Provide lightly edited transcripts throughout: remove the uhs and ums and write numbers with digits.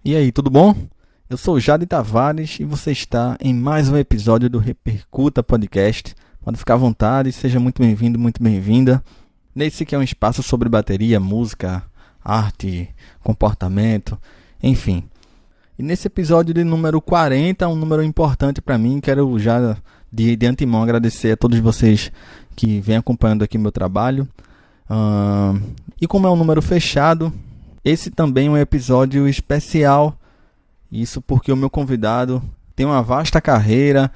E aí, tudo bom? Eu sou o Jade Tavares e você está em mais um episódio do Repercuta Podcast. Pode ficar à vontade, seja muito bem-vindo, muito bem-vinda. Nesse que é um espaço sobre bateria, música, arte, comportamento, enfim. E nesse episódio de número 40, um número importante para mim, quero já de antemão agradecer a todos vocês que vêm acompanhando aqui meu trabalho. E como é um número fechado, esse também é um episódio especial. Isso porque o meu convidado tem uma vasta carreira,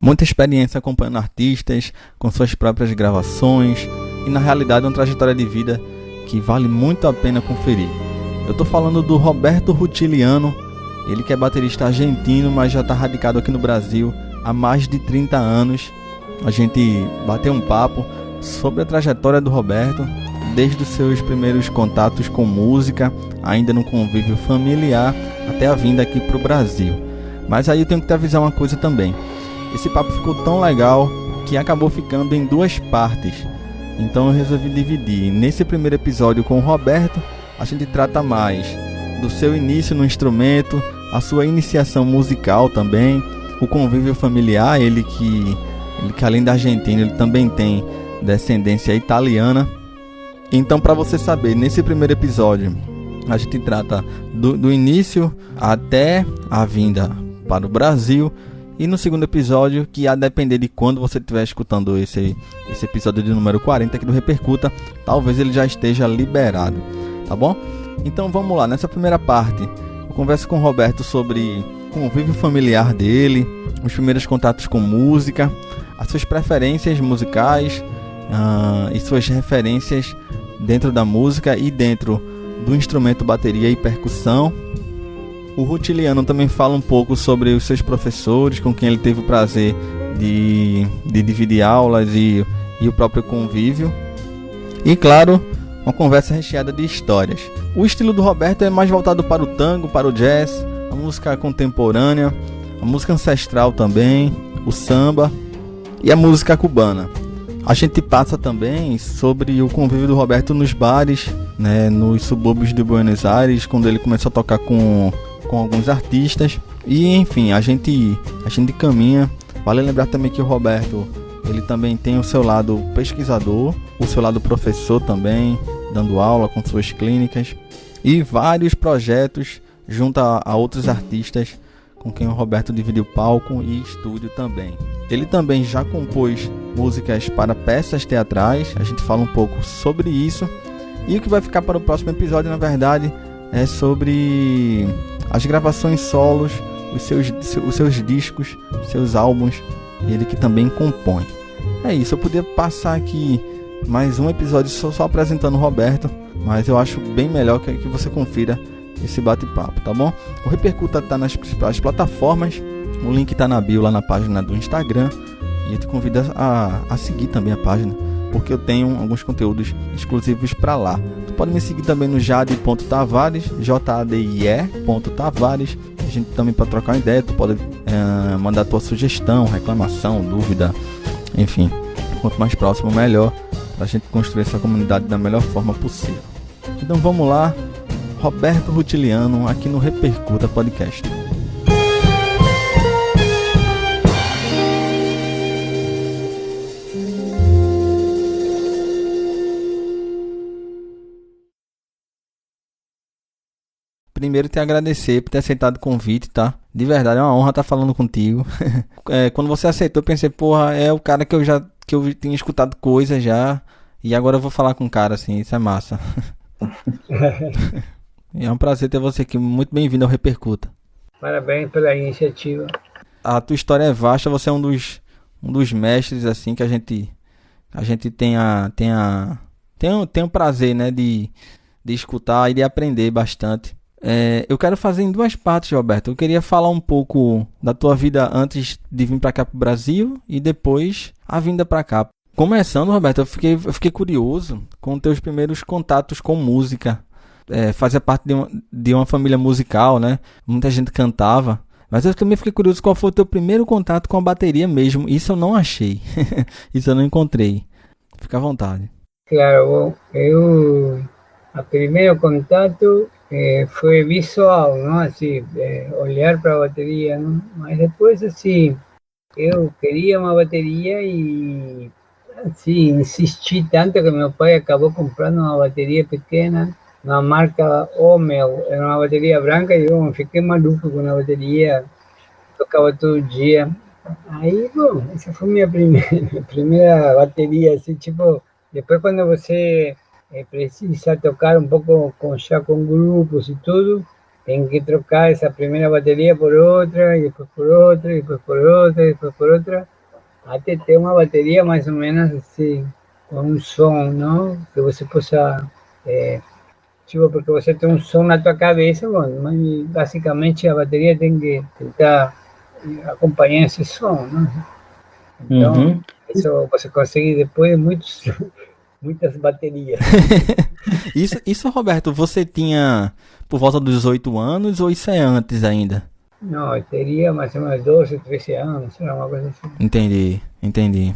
muita experiência acompanhando artistas, com suas próprias gravações, e na realidade uma trajetória de vida que vale muito a pena conferir. Eu estou falando do Roberto Rutiliano, ele que é baterista argentino, mas já está radicado aqui no Brasil há mais de 30 anos. A gente bateu um papo sobre a trajetória do Roberto, desde os seus primeiros contatos com música, ainda no convívio familiar, até a vinda aqui para o Brasil. Mas aí eu tenho que te avisar uma coisa também. Esse papo ficou tão legal que acabou ficando em duas partes. Então eu resolvi dividir. Nesse primeiro episódio com o Roberto, a gente trata mais do seu início no instrumento, a sua iniciação musical também, o convívio familiar, ele que além da Argentina, ele também tem descendência italiana. Então, para você saber, nesse primeiro episódio, a gente trata do início até a vinda para o Brasil. E no segundo episódio, que a depender de quando você estiver escutando esse episódio de número 40 aqui do Repercuta, talvez ele já esteja liberado, tá bom? Então vamos lá, nessa primeira parte, eu converso com o Roberto sobre o convívio familiar dele, os primeiros contatos com música, as suas preferências musicais e suas referências dentro da música e dentro do instrumento bateria e percussão. O Rutiliano também fala um pouco sobre os seus professores, com quem ele teve o prazer de dividir aulas e o próprio convívio. E claro, uma conversa recheada de histórias. O estilo do Roberto é mais voltado para o tango, para o jazz, a música contemporânea, a música ancestral também, o samba e a música cubana. A gente passa também sobre o convívio do Roberto nos bares, né, nos subúrbios de Buenos Aires, quando ele começou a tocar com alguns artistas. E enfim, a gente caminha. Vale lembrar também que o Roberto, ele também tem o seu lado pesquisador, o seu lado professor também, dando aula com suas clínicas e vários projetos junto a outros artistas com quem o Roberto dividiu palco e estúdio também. Ele também já compôs músicas para peças teatrais, a gente fala um pouco sobre isso. E o que vai ficar para o próximo episódio, na verdade, é sobre as gravações solos, os seus discos, os seus álbuns, ele que também compõe. É isso, eu podia passar aqui mais um episódio só apresentando o Roberto, mas eu acho bem melhor que você confira esse bate-papo, tá bom? O Repercuta tá nas principais plataformas, o link tá na bio lá na página do Instagram, e eu te convido a seguir também a página, porque eu tenho alguns conteúdos exclusivos para lá. Tu pode me seguir também no jade.tavares, jadie.tavares. A gente também pode trocar uma ideia, tu pode mandar tua sugestão, reclamação, dúvida, enfim, quanto mais próximo melhor, pra gente construir essa comunidade da melhor forma possível. Então vamos lá, Roberto Rutiliano aqui no Repercuta Podcast. Primeiro, te agradecer por ter aceitado o convite, tá? De verdade, é uma honra estar falando contigo. Quando você aceitou, eu pensei, porra, é o cara que eu tinha escutado coisas já, e agora eu vou falar com o cara, assim, isso é massa. E é um prazer ter você aqui, muito bem-vindo ao Repercuta. Parabéns pela iniciativa. A tua história é vasta, você é um dos mestres, assim, que a gente tem o prazer, né, de escutar e de aprender bastante. Eu quero fazer em duas partes, Roberto. Eu queria falar um pouco da tua vida antes de vir para cá pro Brasil e depois a vinda para cá. Começando, Roberto, eu fiquei curioso com teus primeiros contatos com música. Fazia parte de uma família musical, né? Muita gente cantava. Mas eu também fiquei curioso qual foi o teu primeiro contato com a bateria mesmo. Isso eu não achei. Isso eu não encontrei. Fica à vontade. Claro, eu A primeiro contato foi visual, não? Assim, olhar para a bateria, não? Mas depois, assim, eu queria uma bateria e, assim, insisti tanto que meu pai acabou comprando uma bateria pequena, uma marca Omel, era uma bateria branca e eu fiquei maluco com a bateria, tocava todo dia. Aí, bom, essa foi minha primeira, primeira bateria, assim, tipo, depois quando você precisa tocar um pouco já com grupos e tudo, tem que trocar essa primeira bateria por outra, e depois por outra, e depois por outra, e depois por outra, até ter uma bateria mais ou menos assim, com um som, não? Que você possa, tipo, porque você tem um som na tua cabeça, bom, mas basicamente a bateria tem que tentar acompanhar esse som, não? Então, Uhum. isso você consegue depois de muitas baterias. Isso, Roberto, você tinha por volta dos 18 anos ou isso é antes ainda? Não, eu teria mais ou menos 12, 13 anos, era uma coisa assim. Entendi, entendi.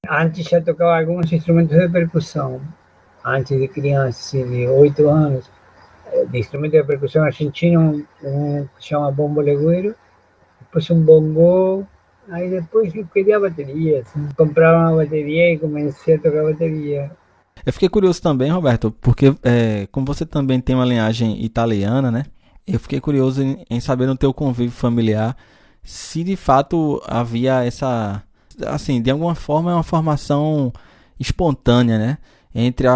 Antes já tocava alguns instrumentos de percussão, antes de criança, assim, de 8 anos, de instrumento de percussão argentino, que se chama bombo legüero, depois um bongô, aí depois eu queria bateria, assim, comprava uma bateria e comecei a tocar bateria. Eu fiquei curioso também, Roberto, porque como você também tem uma linhagem italiana, né? Eu fiquei curioso em saber no teu convívio familiar se de fato havia essa, assim, de alguma forma é uma formação espontânea, né? Entre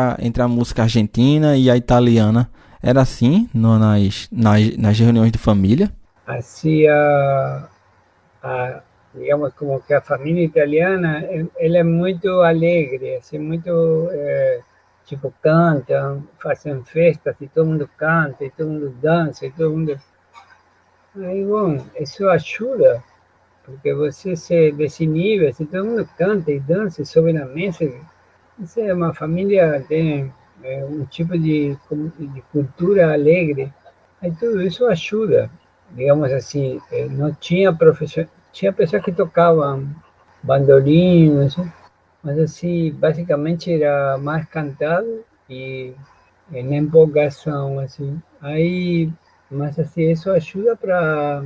a música argentina e a italiana. Era assim nas reuniões de família? Assim, digamos, como que a família italiana, ela é muito alegre, assim, muito, tipo, cantam, fazem festas e todo mundo canta, e todo mundo dança, e todo mundo... Aí, bom, isso ajuda, porque você se desinibe, assim, todo mundo canta e dança e sobe na mesa. Isso é uma família, tem um tipo de cultura alegre, aí tudo isso ajuda, digamos assim, não tinha professor, tinha pessoas que tocavam bandolim, assim, mas assim, basicamente era mais cantado e na empolgação, assim, aí, mas assim, isso ajuda para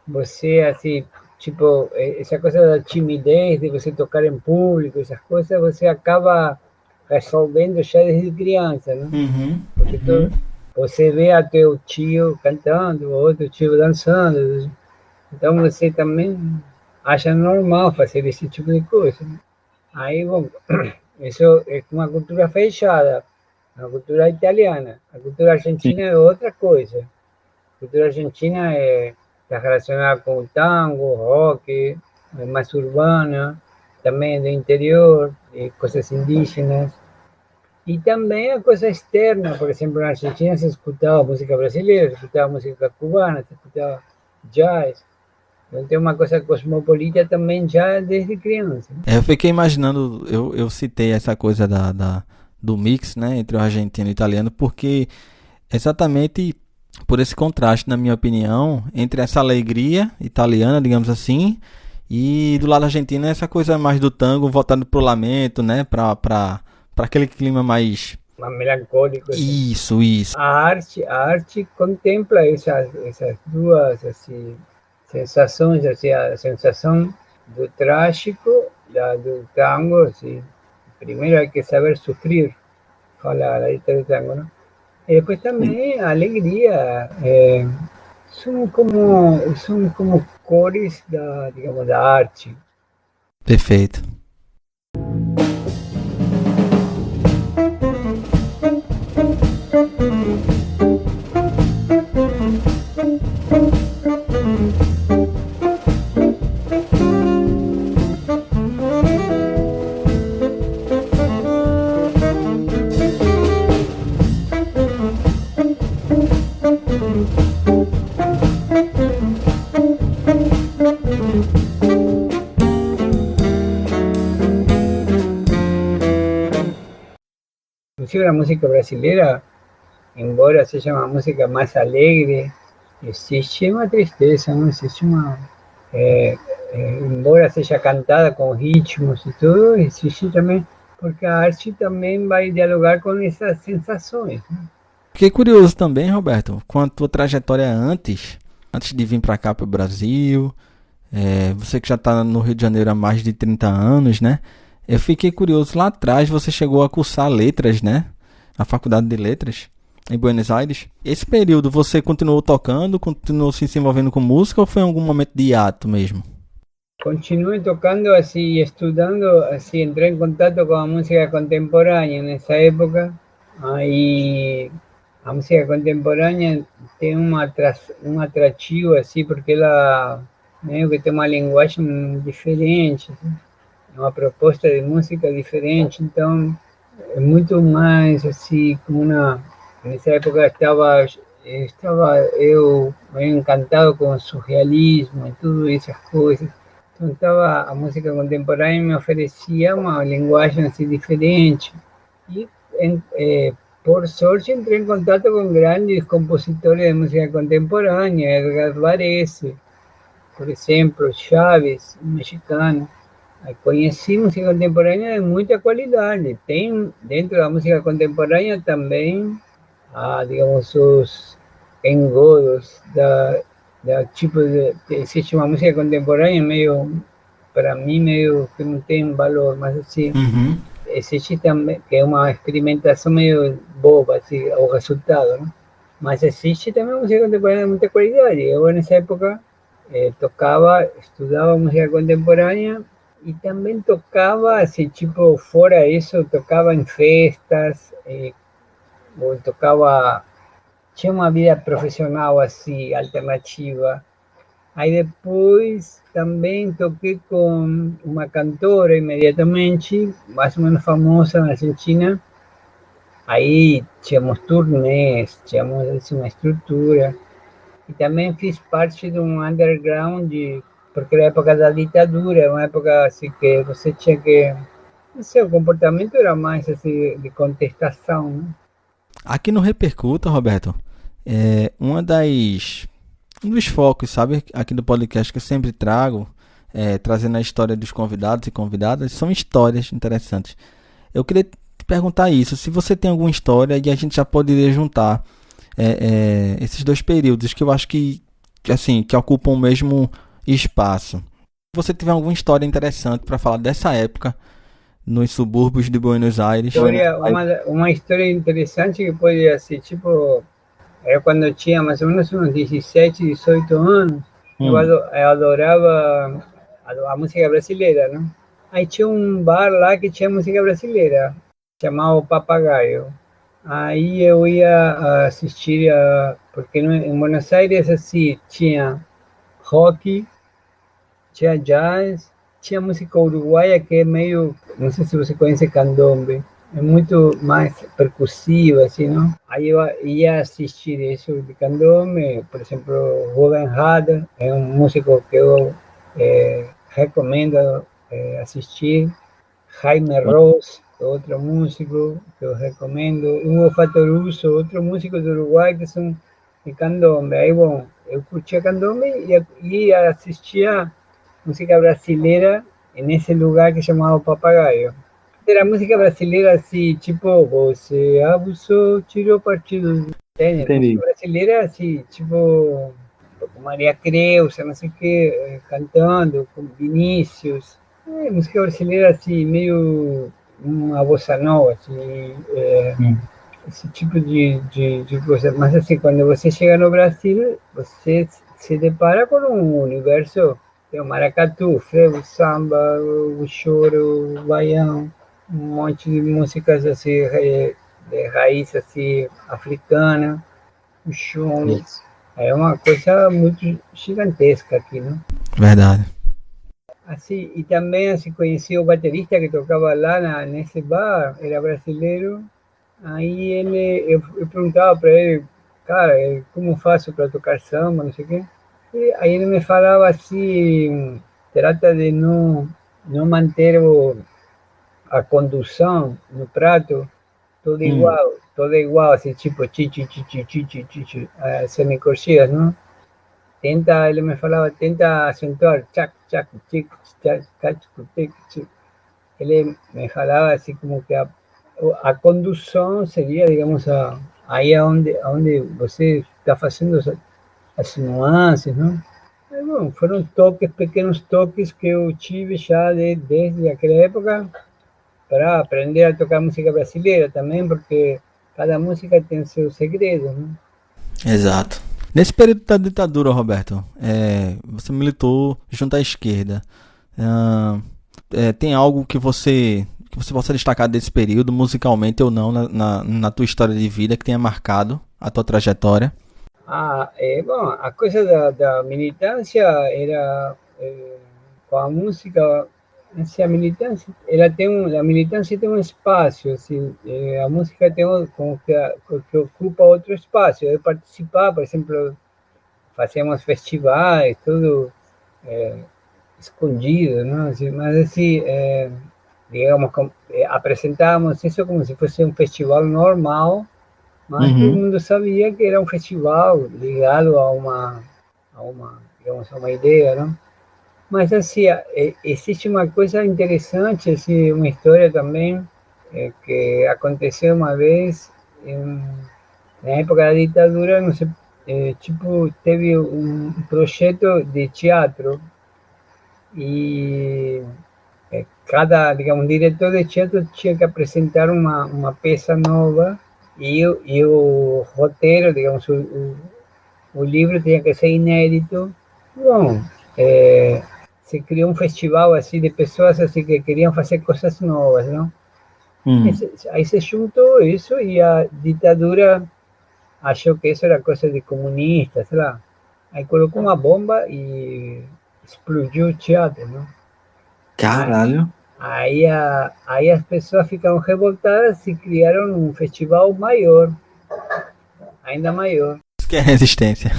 você, assim, tipo, essa coisa da timidez, de você tocar em público, essas coisas, você acaba resolvendo já desde criança, né? Uhum, Porque uhum. você vê a teu tio cantando, outro tio dançando, então você também acha normal fazer esse tipo de coisa, né? Aí, bom, isso é uma cultura fechada, uma cultura italiana. A cultura Sim. argentina é outra coisa. A cultura argentina está relacionada com o tango, rock, mais urbana, também do interior, coisas indígenas. E também a coisa externa, por exemplo, na Argentina se escutava música brasileira, se escutava música cubana, se escutava jazz. Então tem uma coisa cosmopolita também já desde criança. Eu fiquei imaginando, eu citei essa coisa do mix, né, entre o argentino e o italiano, porque exatamente por esse contraste, na minha opinião, entre essa alegria italiana, digamos assim, e do lado argentino essa coisa mais do tango voltado pro lamento, né, para aquele clima mais... Más melancólico, assim. Isso. A arte contempla essas duas assim, sensações, assim, a sensação do trágico, do tango, assim. Primeiro hay que saber sufrir, fala a letra do tango, ¿no? Y después también a alegría, son como cores digamos, da arte. Perfeito. Inclusive la música brasileña, embora seja uma música mais alegre, existe uma tristeza, não existe uma... embora seja cantada com ritmos e tudo, existe também porque a arte também vai dialogar com essas sensações, né? Fiquei curioso também, Roberto, com a tua trajetória antes de vir para cá para o Brasil. Você que já está no Rio de Janeiro há mais de 30 anos, né? Eu fiquei curioso, lá atrás você chegou a cursar letras, né? Na Faculdade de Letras, em Buenos Aires. Esse período você continuou tocando, continuou se envolvendo com música ou foi em algum momento de hiato mesmo? Continué tocando así, estudiando, así entré en contacto con la música contemporánea en esa época. Ahí la música contemporánea tiene un atractivo así, porque ela meio que tem uma linguagem diferente, uma proposta de música diferente, então é muito mais assim, como uma... Nessa época estava eu meio encantado com o surrealismo e tudo essas coisas. Então estava, a música contemporânea me oferecia uma linguagem assim diferente. E por sorte entrei em contato com grandes compositores de música contemporânea, Edgar Varese, por exemplo, Chávez, um mexicano. Conheci música contemporânea de muita qualidade. Tem dentro da música contemporânea também, digamos, os engodos da tipo de... Existe uma música contemporânea meio, para mim, meio que não tem valor, mas assim, Uhum. existe também, que é uma experimentação meio boba, assim, o resultado, né? Mas existe também música contemporânea de muita qualidade. Eu, nessa época, tocava, estudava música contemporânea e também tocava, assim, tipo, fora isso, tocava em festas, ou tocava, tinha uma vida profissional, assim, alternativa. Aí depois também toquei com uma cantora imediatamente, mais ou menos famosa na Argentina. Aí tínhamos turnês, tínhamos assim, uma estrutura. E também fiz parte de um underground, porque era a época da ditadura, uma época assim que você tinha que... Não sei, o comportamento era mais assim, de contestação, né? Aqui no Repercuta, Roberto, um dos focos, sabe, aqui do podcast que eu sempre trago, trazendo a história dos convidados e convidadas, são histórias interessantes. Eu queria te perguntar isso, se você tem alguma história e a gente já poderia juntar esses dois períodos que eu acho assim, que ocupam o mesmo espaço. Se você tiver alguma história interessante para falar dessa época nos subúrbios de Buenos Aires. Uma história interessante que pode ser, tipo, eu quando tinha mais ou menos uns 17, 18 anos, eu adorava a música brasileira, né? Aí tinha um bar lá que tinha música brasileira, chamado Papagaio. Aí eu ia assistir, porque em Buenos Aires, assim, tinha rock, tinha jazz, tinha música uruguaia que é meio, não sei se você conhece candombe, é muito mais percussiva, assim, não? Aí eu ia assistir isso de candombe, por exemplo, Ruben Rada, é um músico que eu recomendo assistir. Jaime Ross, outro músico que eu recomendo. Hugo Fatoruso, outro músico do Uruguai que são de candombe. Aí, bom, eu curtia candombe e assistia música brasileira nesse lugar que chamava Papagaio. Era música brasileira assim, tipo, você abusou, tirou partido. Entende? Música brasileira assim, tipo, com Maria Creuza, não sei o que, cantando, com Vinícius. Música brasileira assim, meio uma bossa nova, assim, esse tipo de coisa. Mas assim, quando você chega no Brasil, você se depara com um universo. Tem o maracatu, frevo, samba, o choro, o baião, um monte de músicas assim, de raiz assim, africana, o choro. É uma coisa muito gigantesca aqui, né? Verdade. Assim, e também assim, conheci o baterista que tocava lá nesse bar, era brasileiro. Aí eu perguntava para ele, cara, como faço para tocar samba, não sei o quê. E aí ele me falava assim, trata de não manter a condução no prato toda igual, assim, tipo, semicorcheas, não? Ele me falava, tenta acentuar, chac, chac, chic, chac, chac, chic. ele me falava assim como que a condução seria, digamos, aí aonde você está fazendo as nuances, não? Aí, bom, foram toques, pequenos toques que eu tive já desde aquela época para aprender a tocar música brasileira também, porque cada música tem seus segredos, né? Exato. Nesse período da ditadura, Roberto, você militou junto à esquerda. Ah, tem algo que você possa destacar desse período, musicalmente ou não, na tua história de vida, que tenha marcado a tua trajetória? Bom, a coisa da militância era com a música, assim, a militância, a militância tem um espaço, assim, a música tem como que ocupa outro espaço. Eu participar, por exemplo, fazíamos festivais, tudo escondido, não? Assim, mas assim, digamos, apresentávamos isso como se fosse um festival normal, mas todo Uhum. mundo sabia que era um festival ligado digamos, a uma ideia, não? Mas assim, existe uma coisa interessante, assim, uma história também que aconteceu uma vez na época da ditadura, não sei, tipo, teve um projeto de teatro e cada, digamos, diretor de teatro tinha que apresentar uma peça nova e o roteiro, digamos, o livro tinha que ser inédito. Bom, se criou um festival assim de pessoas assim que queriam fazer coisas novas, não? Hum. Aí se juntou isso e a ditadura achou que isso era coisa de comunista, sei lá. Aí colocou uma bomba e explodiu o teatro, não? Caralho. Aí as pessoas ficaram revoltadas e criaram um festival maior, ainda maior. Isso que é resistência.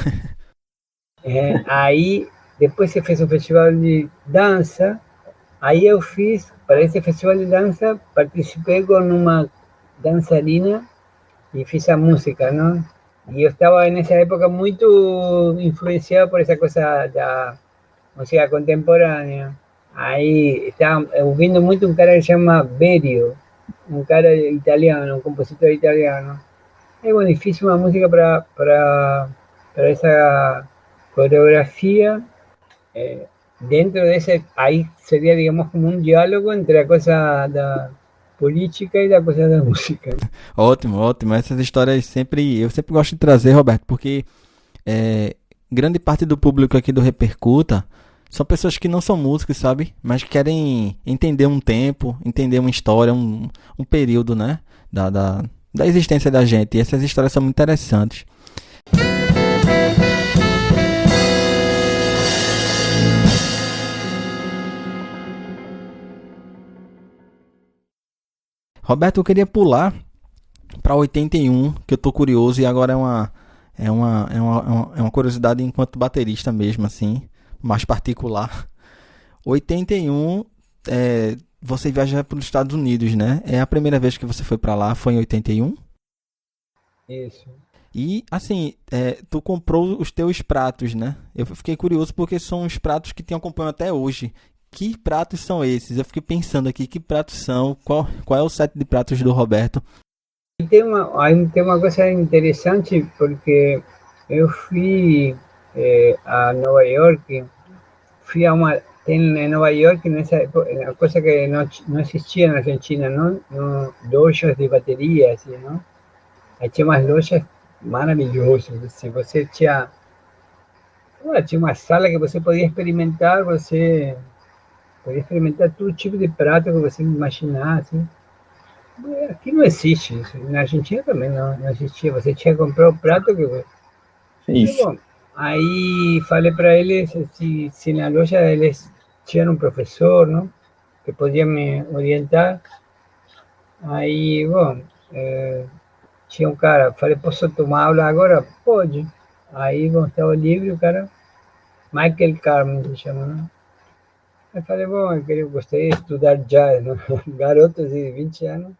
Aí depois se fez um festival de dança. Aí eu fiz, para esse festival de dança, participei com uma dançarina e fiz a música, não? E eu estava nessa época muito influenciado por essa coisa da música contemporânea. Aí estava ouvindo muito um cara que se chama Berio, um cara italiano, um compositor italiano. É bueno, fiz uma música para essa coreografia. Dentro de ese, ahí sería, digamos, como un diálogo entre la cosa da política y la cosa da música. Ótimo, ótimo. Essas histórias eu sempre gosto de trazer, Roberto, porque é, grande parte do público aqui do Repercuta são pessoas que não são músicos, sabe? Mas querem entender um tempo, entender uma história, um período, né? Da existência da gente. E essas histórias são muito interessantes. Roberto, eu queria pular para 81, que eu tô curioso e agora é uma curiosidade enquanto baterista mesmo, assim, mais particular. 81, você viaja para os Estados Unidos, né? É a primeira vez que você foi para lá, foi em 81. Eso. E, assim, tu comprou os teus pratos, né? Eu fiquei curioso porque são os pratos que te acompanham até hoje. Que pratos são esses? Eu fiquei pensando aqui, que pratos são? Qual é o set de pratos do Roberto? Tem uma coisa interessante porque eu fui a Nova York, fui a uma. Tem em Nova York, nessa época, uma coisa que não existia na Argentina, não? No, lojas de bateria, assim, não? Aí tinha umas lojas maravilhosas, assim, você tinha uma sala que você podia experimentar, todo tipo de prato que você imaginar, assim. Aqui não existe isso. Na Argentina também não existia. Você tinha que comprar o prato que. E, Isso. bom, aí falei para eles se na loja eles tinham um professor, não? Que podia me orientar. Aí, bom, tinha um cara, falei, posso tomar aula agora? Pode. Aí, bom, estava livre, o cara, Michael Carmen se chama, né? Aí falei, bom, eu gostaria de estudar jazz, né? Garoto de 20 anos.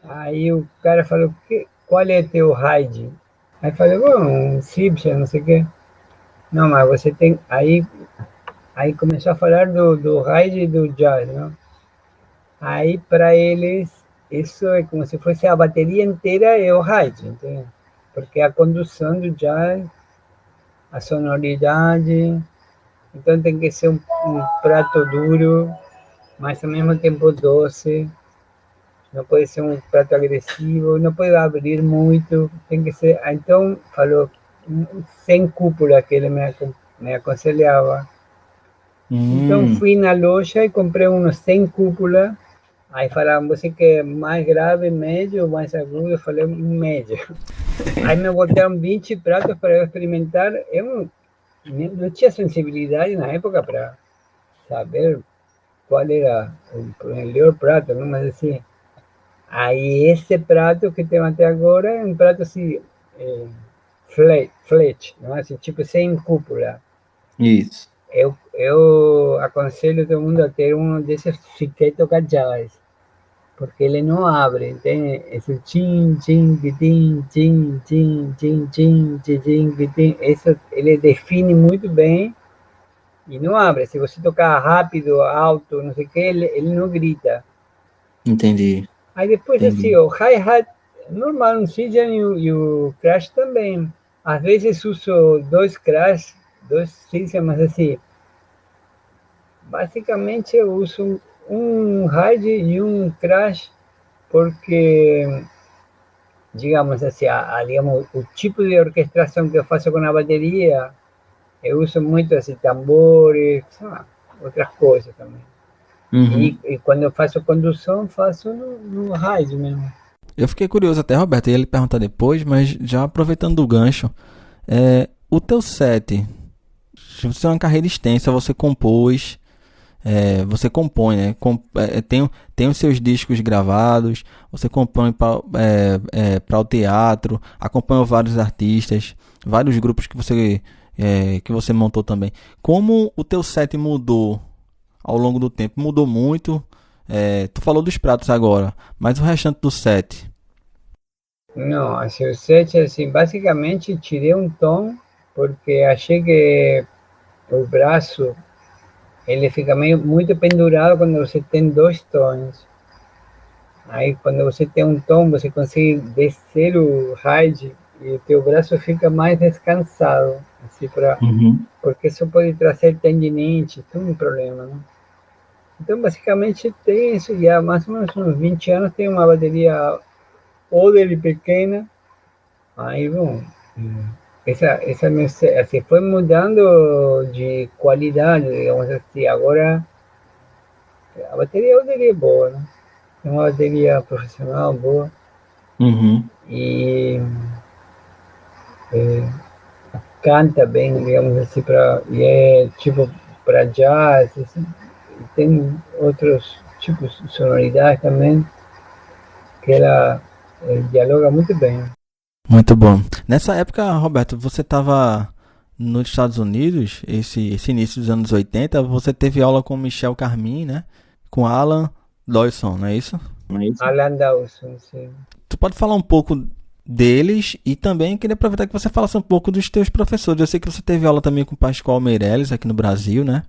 Aí o cara falou, qual é teu RAID? Aí falei, bom, um Simpson, não sei o quê. Não, mas você tem. Aí Aí começou a falar do ride e do jazz, não? Aí para eles isso é como se fosse a bateria inteira é o ride, entende? Porque a condução do jazz, a sonoridade, então tem que ser um prato duro, mas ao mesmo tempo doce. Não pode ser um prato agressivo, não pode abrir muito, tem que ser. Então, falou, sem cúpula que ele me aconselhava. Então, Hum, fui na loja e comprei uns sem cúpula. Aí falaram, você quer mais grave, médio, mais agudo? Eu falei, médio. Aí me botaram 20 pratos para eu experimentar. Eu não tinha sensibilidade na época para saber qual era o melhor prato, não? Mas assim, aí esse prato que tem até agora é um prato assim, é, flat, não é? Assim, tipo sem cúpula. isso. Eu aconselho todo mundo a ter um desses se quer tocar jazz, porque ele não abre, tem esse tchim, tchim, tchim, tchim, tchim, tchim, tchim, tchim, tchim, isso ele define muito bem e não abre. Se você tocar rápido, alto, não sei o que, ele não grita. Entendi, Aí depois assim, entendi. o hi-hat normal no Cydian e o crash também. Às vezes uso dois crash, dois Cydian, mas assim, basicamente eu uso um ride e um crash porque, digamos assim, digamos, o tipo de orquestração que eu faço com a bateria, eu uso muito assim, tambores, outras coisas também. Uhum. E quando eu faço condução, faço no ride mesmo. Eu fiquei curioso até, Roberto, eu ia lhe perguntar depois, mas já aproveitando o gancho, o teu set, você tem uma carreira extensa, você compôs, você compõe, né? Tem os seus discos gravados, você compõe para o teatro, acompanha vários artistas, vários grupos que você montou também. Como o teu set mudou ao longo do tempo? Mudou muito? Tu falou dos pratos agora, mas o restante do set? Não, assim, o set, assim, basicamente tirei um tom porque achei que o braço ele fica meio muito pendurado quando você tem dois tons. Aí quando você tem um tom, você consegue descer o ride e o teu braço fica mais descansado, assim, Uhum. porque isso pode trazer tendinite, tudo um problema, né? Então basicamente tem isso, já há mais ou menos uns 20 anos tem uma bateria Oder pequena. Aí, bom, essa assim, foi mudando de qualidade, digamos assim. Agora, a bateria é boa, né? É uma bateria profissional boa Uhum. e canta bem, digamos assim, e é tipo para jazz, assim, tem outros tipos de sonoridade também que ela dialoga muito bem. Muito bom. Nessa época, Roberto, você estava nos Estados Unidos, esse início dos anos 80, você teve aula com Michel Carmin, né? Com Alan Dawson, não é isso? Não é isso? Alan Dawson, sim. Tu pode falar um pouco deles e também queria aproveitar que você falasse um pouco dos teus professores. Eu sei que você teve aula também com o Pascoal Meirelles aqui no Brasil, né?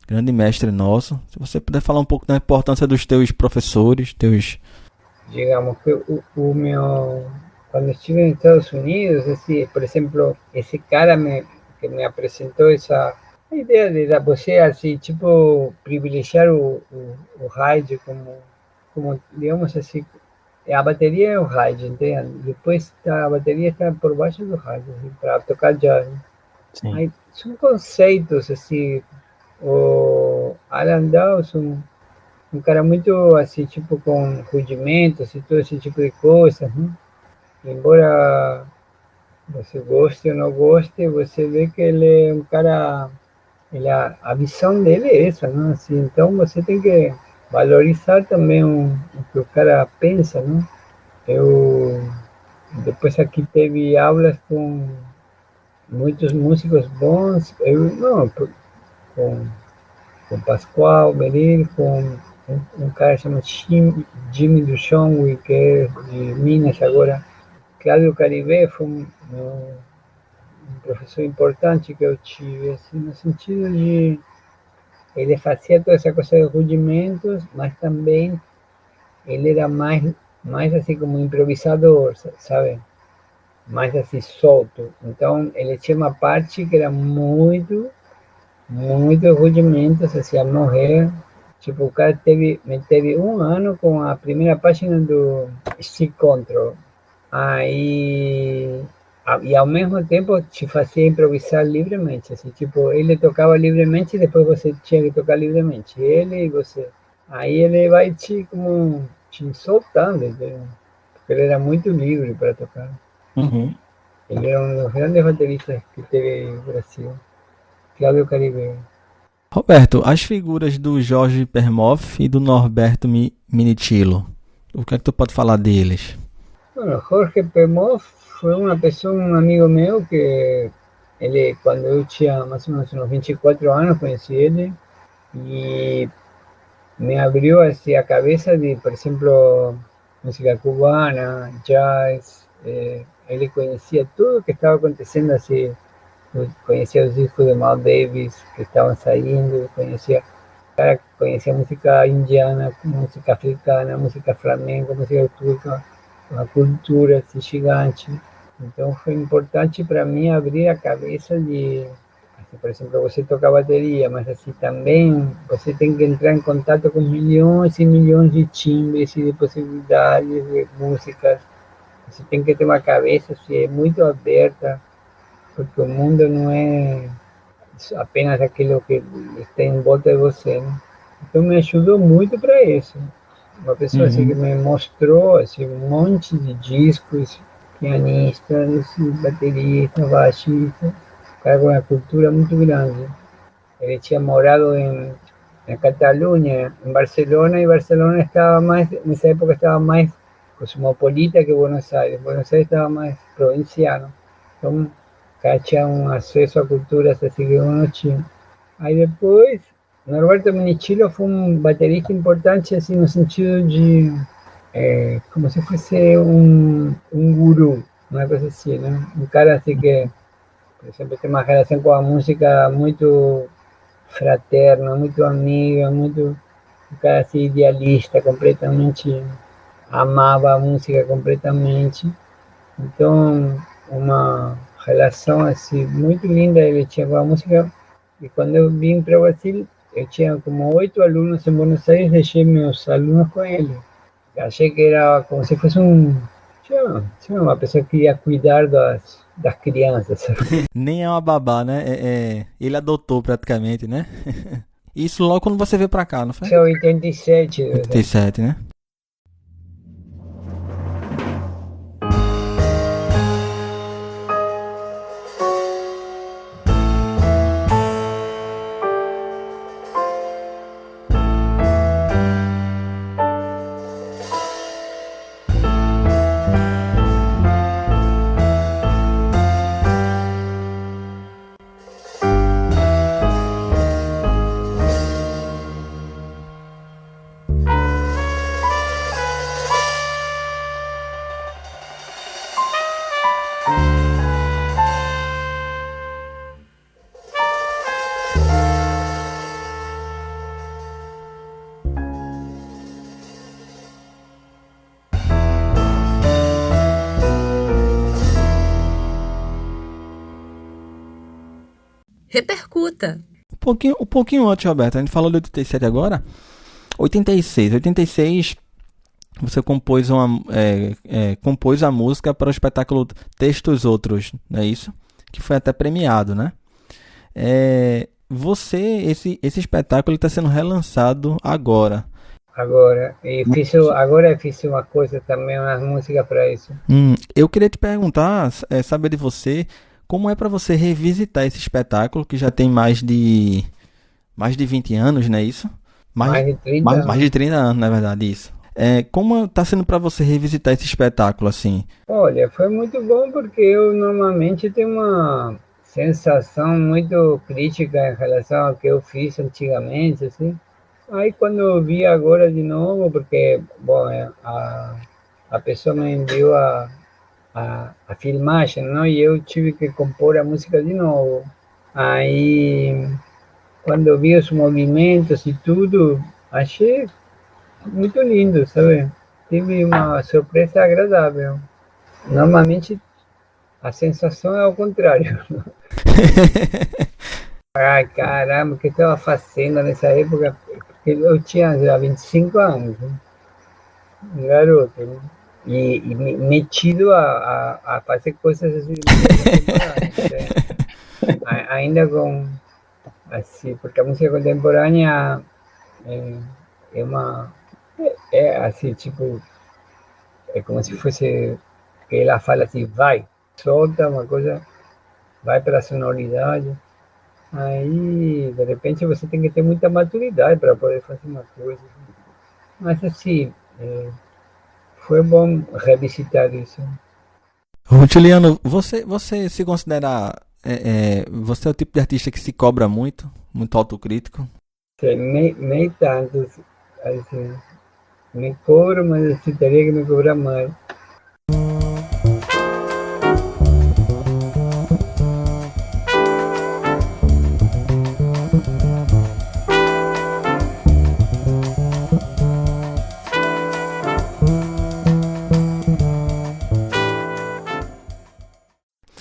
Grande mestre nosso. Se você puder falar um pouco da importância dos teus professores, teus... Digamos que o meu, cuando estuve en Estados Unidos, assim, por exemplo, esse cara que me apresentou essa ideia de você, assim, tipo, privilegiar o ride como, digamos assim, a bateria é o ride, entende? Depois a bateria está por baixo do ride, assim, para tocar jazz. Sim. Aí, são conceitos, assim, o Alan Dawson um cara muito assim, tipo com rudimentos e todo esse tipo de coisas, né? Embora você goste ou não goste, você vê que ele é um cara, a visão dele é essa, né? Assim, então você tem que valorizar também o que o cara pensa, né? Eu depois aqui teve aulas com muitos músicos bons, eu não, com com Pascoal, Meril, com um cara chamado Jimmy Duchon, que é de Minas agora. Cláudio Caribe foi um professor importante que eu tive, assim, no sentido de ele fazia toda essa coisa de rudimentos, mas também ele era mais assim como improvisador, sabe? Mais assim solto. Então ele tinha uma parte que era muito rudimentos, assim, a morrer. Tipo, o cara teve um ano com a primeira página do Stick Control. Aí, e ao mesmo tempo te fazia improvisar livremente, assim, tipo, ele tocava livremente e depois você tinha que tocar livremente, ele e você. Aí ele vai te soltando, entendeu? Porque ele era muito livre para tocar. Uhum. Ele era um dos grandes bateristas que teve o Brasil, Cláudio Caribe. Roberto, as figuras do Jorge Permoff e do Norberto Minitilo, o que é que tu pode falar deles? Bueno, Jorge Pemov fue una persona, un amigo mío que él, cuando yo tenía más o menos unos 24 años, conocí a él y me abrió hacia la cabeza de, por ejemplo, música cubana, jazz. Él conocía todo lo que estaba aconteciendo así. Conocía los discos de Miles Davis que estaban saliendo, conhecía música indiana, música africana, música flamenca, música turca, uma cultura assim, gigante. Então foi importante para mim abrir a cabeça de, assim, por exemplo, você toca bateria, mas assim também você tem que entrar em contato com milhões e milhões de timbres e de possibilidades de músicas. Você tem que ter uma cabeça assim, muito aberta, porque o mundo não é apenas aquilo que está em volta de você, né? Então me ajudou muito para isso. Uma pessoa assim que Uhum. me mostrou assim, um monte de discos, pianistas, bateristas, baixistas, um cara com uma cultura muito grande. Ele tinha morado em Catalunha, em Barcelona, e Barcelona estava mais, nessa época estava mais cosmopolita que Buenos Aires. Buenos Aires estava mais provinciano. Então, o cara tinha um acesso a culturas assim que eu não tinha. Aí depois, Norberto Minichilo foi um baterista importante, assim, no sentido de, como se fosse um guru, uma coisa assim, né? Um cara assim que, por exemplo, tem uma relação com a música muito fraterna, muito amiga, muito, um cara assim idealista, completamente, amava a música completamente. Então, uma relação assim muito linda ele tinha com a música. E quando eu vim para o Brasil, eu tinha como 8 alunos em Buenos Aires, deixei meus alunos com ele. Achei que era como se fosse tinha uma pessoa que ia cuidar das crianças. Nem é uma babá, né? Ele adotou praticamente, né? Isso logo quando você veio pra cá, não foi? Isso é 87. 87, né? Repercuta. Um pouquinho antes, Roberto. A gente falou de 87 agora. 86. Você compôs a música para o espetáculo Textos Outros, não é isso? Que foi até premiado, né? Esse espetáculo está sendo relançado agora. Agora, fiz uma coisa também, umas músicas para isso. Eu queria te perguntar, saber de você, como é para você revisitar esse espetáculo que já tem mais de 20 anos, não é isso? Mais de 30 anos. Mais de 30 anos, na verdade, isso. Como está sendo para você revisitar esse espetáculo assim? Olha, foi muito bom porque eu normalmente tenho uma sensação muito crítica em relação ao que eu fiz antigamente, assim. Aí quando eu vi agora de novo, porque, bom, a pessoa me enviou a filmagem, não? E eu tive que compor a música de novo. Aí quando eu vi os movimentos e tudo, achei muito lindo, sabe? Tive uma surpresa agradável. Normalmente a sensação é ao contrário. Ai, caramba, o que eu estava fazendo nessa época? Porque eu tinha já 25 anos, né? Um garoto, né? E metido a fazer coisas assim contemporâneas. Ainda com, assim, porque a música contemporânea é, é uma. É assim, tipo, é como se fosse que ela fala assim, vai, solta uma coisa, vai para a sonoridade. Aí, de repente, você tem que ter muita maturidade para poder fazer uma coisa. Mas, assim, foi bom revisitar isso. Ô, Juliano, você se considera. Você é o tipo de artista que se cobra muito, muito autocrítico? Nem tanto, assim, me cobro, mas assim, teria que me cobrar mais.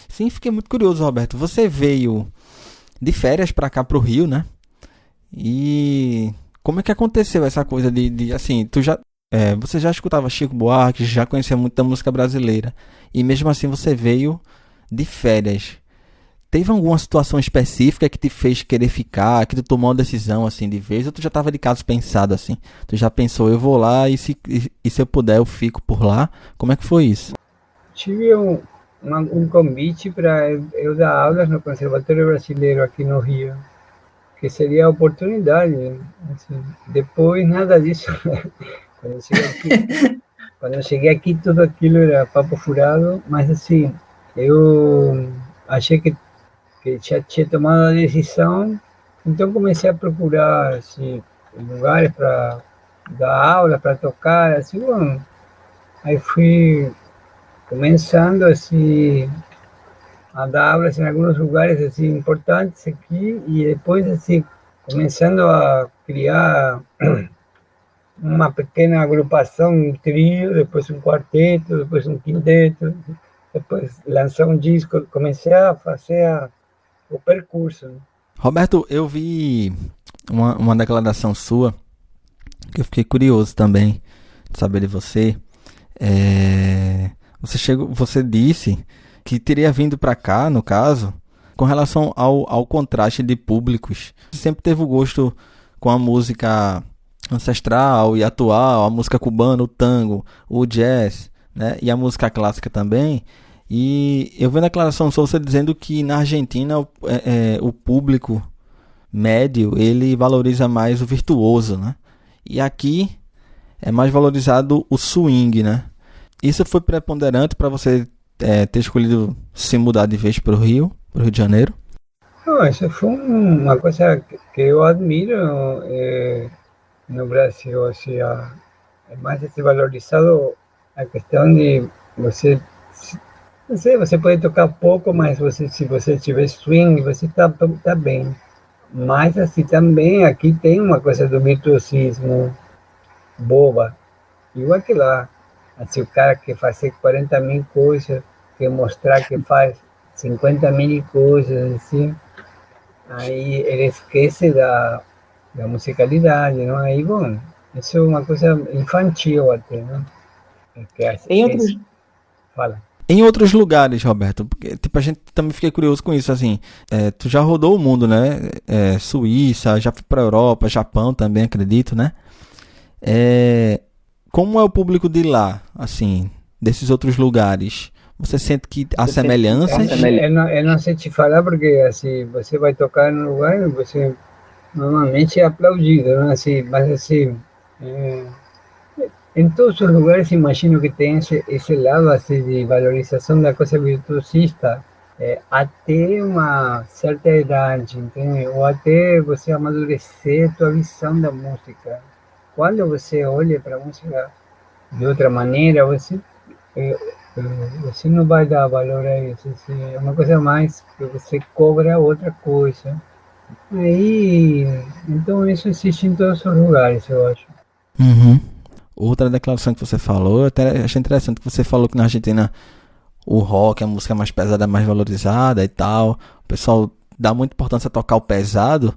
Sim, fiquei muito curioso, Roberto. Você veio de férias pra cá pro Rio, né? E como é que aconteceu essa coisa assim, você já escutava Chico Buarque, já conhecia muito da música brasileira, e mesmo assim você veio de férias. Teve alguma situação específica que te fez querer ficar, que tu tomou uma decisão assim de vez, ou tu já estava de caso pensado assim? Tu já pensou, eu vou lá e se eu puder eu fico por lá? Como é que foi isso? Tive um convite para eu dar aulas no Conservatório Brasileiro aqui no Rio, que seria a oportunidade. Assim, depois, nada disso. Quando eu cheguei aqui, quando eu cheguei aqui, tudo aquilo era papo furado, mas assim, eu achei que já tinha tomado a decisão, então comecei a procurar assim, lugares para dar aula, para tocar, assim, bom, aí fui começando assim a dar aulas em alguns lugares assim importantes aqui e depois assim começando a criar uma pequena agrupação, um trio, depois um quarteto, depois um quinteto, depois lançar um disco, comecei a fazer o percurso, né? Roberto, eu vi uma declaração sua que eu fiquei curioso também de saber de você. Você disse que teria vindo para cá, no caso, com relação ao contraste de públicos. Você sempre teve o gosto com a música ancestral e atual, a música cubana, o tango, o jazz, né? E a música clássica também. E eu vi na declaração sua você dizendo que na Argentina o público médio ele valoriza mais o virtuoso, né? E aqui é mais valorizado o swing, né? Isso foi preponderante para você ter escolhido se mudar de vez para o Rio de Janeiro? Não, isso foi uma coisa que eu admiro no Brasil, ou seja, é mais esse valorizado a questão de você, não sei, você pode tocar pouco, mas você, se você tiver swing, você tá bem. Mas assim também aqui tem uma coisa do virtuosismo boba, igual que lá. Assim, o cara que faz 40 mil coisas, que mostrar que faz 50 mil coisas, assim, aí ele esquece da musicalidade, não? Aí, bom, isso é uma coisa infantil até, não? Em Que outros, fala. Em outros lugares, Roberto, porque tipo, a gente também fiquei curioso com isso, assim, tu já rodou o mundo, né? Suíça, já foi pra Europa, Japão também, acredito, né? É, como é o público de lá, assim, desses outros lugares? Você sente que há você sente que há semelhanças? Eu não sei te falar porque assim, você vai tocar no lugar, você normalmente é aplaudido, não? Assim, mas assim, é, em todos os lugares imagino que tem esse lado assim, de valorização da coisa virtuosista até uma certa idade, entende? Ou até você amadurecer tua visão da música. Quando você olha para a música de outra maneira, eh, você não vai dar valor a isso. Assim, é uma coisa mais que você cobra outra coisa. Aí, então isso existe em todos os lugares, eu acho. Uhum. Outra declaração que você falou, eu até achei interessante que você falou que na Argentina o rock, a música mais pesada é mais valorizada e tal. O pessoal dá muita importância a tocar o pesado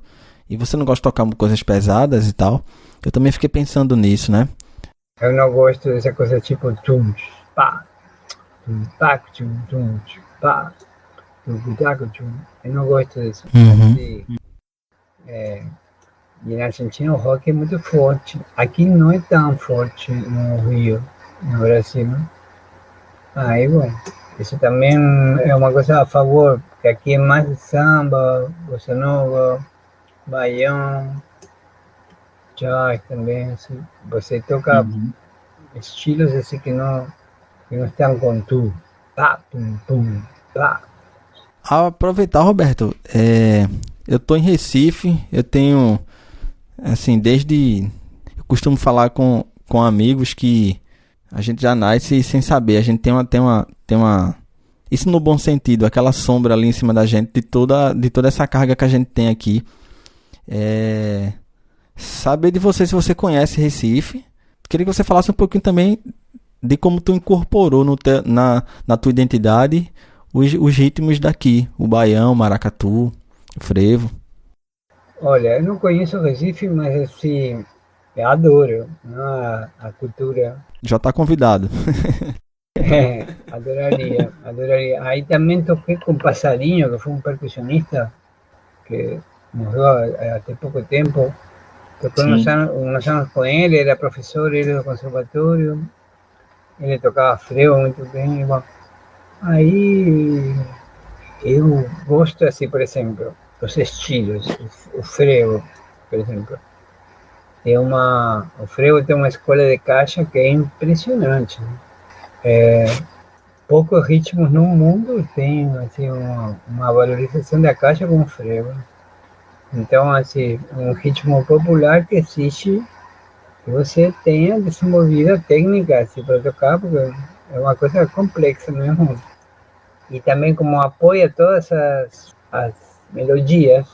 e você não gosta de tocar coisas pesadas e tal. Eu também fiquei pensando nisso, né? Eu não gosto dessa coisa tipo tum, pá, tum, pá, tum, pá, tum, taco, tum. Eu não gosto disso. Uhum. Assim, e na Argentina o rock é muito forte. Aqui não é tão forte no Rio, no Brasil. Aí, bom, isso também é uma coisa a favor, porque aqui é mais samba, bossa nova, baião, jazz também, assim. Você toca estilos assim que não estão com tudo. Pá, pum, pum, pá. Ao aproveitar, Roberto, eu tô em Recife, eu tenho, assim, eu costumo falar com amigos que a gente já nasce sem saber, a gente tem uma, isso no bom sentido, aquela sombra ali em cima da gente, de toda essa carga que a gente tem aqui. Saber de você, se você conhece Recife, queria que você falasse um pouquinho também de como tu incorporou na tua identidade os ritmos daqui, o baião, o maracatu, o frevo. Olha, eu não conheço o Recife, mas assim, eu adoro, né, a cultura. Já tá convidado. Adoraria, adoraria. Aí também toquei com Passarinho, que foi um percussionista que morreu há pouco tempo. Tocou unos anos com ele, era professor, ele do conservatório. Ele tocava frevo muito bem. Bom, aí eu gosto assim, por exemplo, os estilos, o frevo, por exemplo. O frevo tem uma escola de caixa que é impressionante, né? Poucos ritmos no mundo têm assim, uma valorização da caixa com frevo. Então, assim, um ritmo popular que existe que você tenha desenvolvido técnica assim, para tocar, porque é uma coisa complexa mesmo. E também como apoia todas as melodias,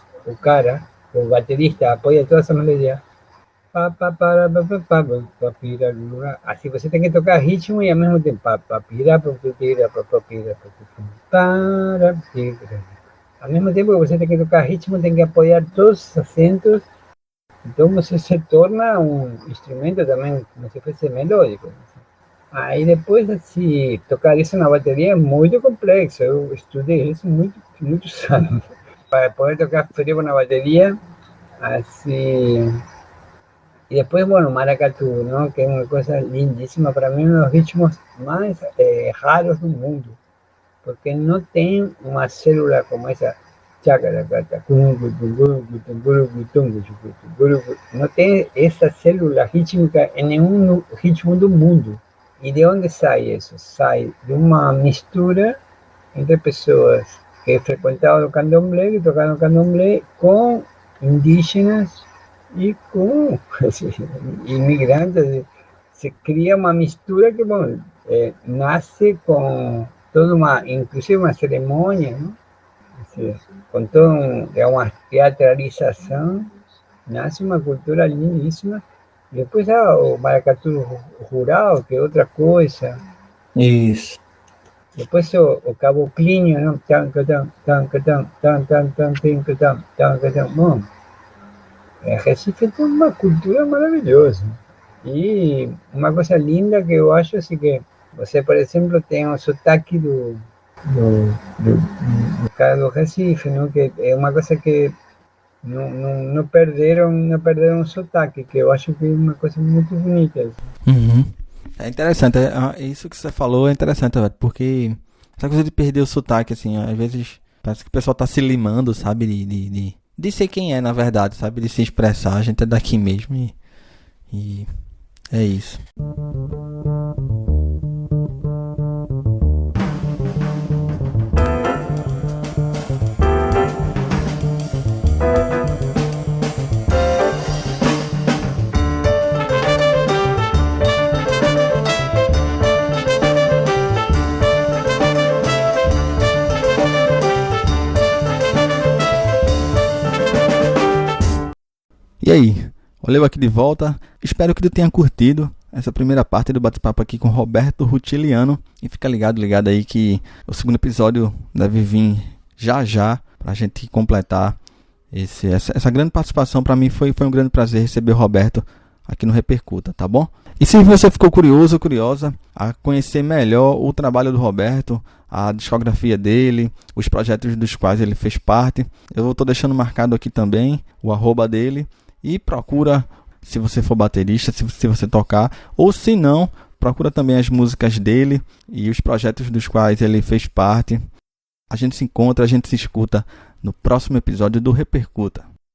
o baterista apoia todas as melodias. Assim você tem que tocar ritmo e ao mesmo tempo. Ao mesmo tempo que você tem que tocar ritmo, tem que apoiar todos os acentos. Então você se torna um instrumento também, como se fosse melódico. Aí depois, assim, tocar isso na bateria é muito complexo. Eu estudei isso muitos anos. Para poder tocar frevo na bateria, assim. E depois, bueno, maracatu, ¿no? Que é uma coisa lindíssima. Para mim, um dos ritmos mais raros do mundo. Porque não tem uma célula como essa. Não tem essa célula rítmica em nenhum ritmo do mundo. E de onde sai isso? Sai de uma mistura entre pessoas que frequentavam o candomblé, que tocavam candomblé, com indígenas e com imigrantes. Se cria uma mistura que, bom, nasce com toda inclusive uma cerimônia, não? Assim, com toda uma teatralização, nasce uma cultura lindíssima. E depois o maracatu rural, que é outra coisa. Isso. Depois o caboclinho, não? Bom, Recife tem uma cultura maravilhosa. E uma coisa linda que eu acho assim que você, por exemplo, tem o sotaque do cara do Recife, não? Que é uma coisa que não perderam o sotaque, que eu acho que é uma coisa muito bonita. Uhum. É interessante, isso que você falou é interessante, velho, porque essa coisa de perder o sotaque, assim, às vezes parece que o pessoal tá se limando, sabe, de ser quem é, na verdade, sabe, de se expressar, a gente é daqui mesmo e é isso. E aí, olha eu aqui de volta. Espero que tu tenha curtido essa primeira parte do bate-papo aqui com Roberto Rutiliano. E fica ligado aí que o segundo episódio deve vir já pra gente completar essa grande participação. Para mim foi um grande prazer receber o Roberto aqui no Repercuta, tá bom? E se você ficou curioso ou curiosa a conhecer melhor o trabalho do Roberto, a discografia dele, os projetos dos quais ele fez parte, eu estou deixando marcado aqui também o @ dele. E procura, se você for baterista, se você tocar, ou se não, procura também as músicas dele e os projetos dos quais ele fez parte. A gente se encontra, a gente se escuta no próximo episódio do Repercuta.